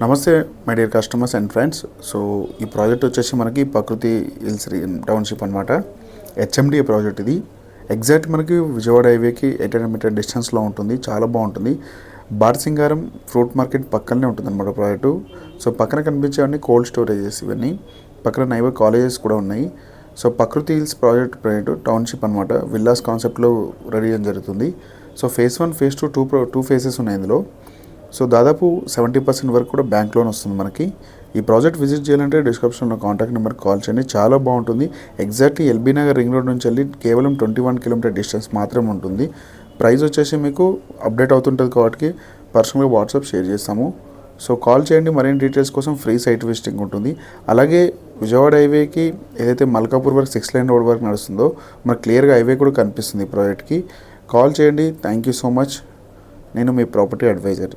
నమస్తే my dear customers and friends. So ఈ project వచ్చేసి మనకి ప్రకృతి హిల్స్ టౌన్షిప్ అనమాట. హెచ్ఎండిఏ ప్రాజెక్ట్ ఇది. ఎగ్జాక్ట్ మనకి విజయవాడ హైవేకి 800 మీటర్ డిస్టెన్స్లో ఉంటుంది. చాలా బాగుంటుంది. బార్సింగారం ఫ్రూట్ మార్కెట్ పక్కనే ఉంటుంది అనమాట ప్రాజెక్టు. సో పక్కన కనిపించేవన్నీ కోల్డ్ స్టోరేజెస్, ఇవన్నీ పక్కన నైబర్ కాలేజెస్ కూడా ఉన్నాయి. సో ప్రకృతి హిల్స్ ప్రాజెక్ట్ టౌన్షిప్ అనమాట. విల్లాస్ కాన్సెప్ట్లో రెడీ చేయడం జరుగుతుంది. So phase 1, phase 2 two phases ఉన్నాయి ఇందులో. సో దాదాపు 70% వరకు కూడా బ్యాంక్ లోన్ వస్తుంది మనకి. ఈ ప్రాజెక్ట్ విజిట్ చేయాలంటే డిస్క్రిప్షన్లో కాంటాక్ట్ నెంబర్కి కాల్ చేయండి. చాలా బాగుంటుంది. Exactly LB Nagar ring road నుంచి వెళ్ళి కేవలం 21 కిలోమీటర్ డిస్టెన్స్ మాత్రమే ఉంటుంది. ప్రైస్ వచ్చేసి మీకు అప్డేట్ అవుతుంటుంది కాబట్టి పర్సనల్గా వాట్సాప్ షేర్ చేస్తాము. సో కాల్ చేయండి. మరిన్ని డీటెయిల్స్ కోసం ఫ్రీ సైట్ విజిటింగ్ ఉంటుంది. అలాగే విజయవాడ హైవేకి ఏదైతే మల్కాపూర్ వరకు 6 లైన్ రోడ్ వరకు నడుస్తుందో మనకు క్లియర్గా హైవే కూడా కనిపిస్తుంది ఈ ప్రాజెక్ట్కి. కాల్ చేయండి. Thank you so much. నేను మీ ప్రాపర్టీ అడ్వైజర్.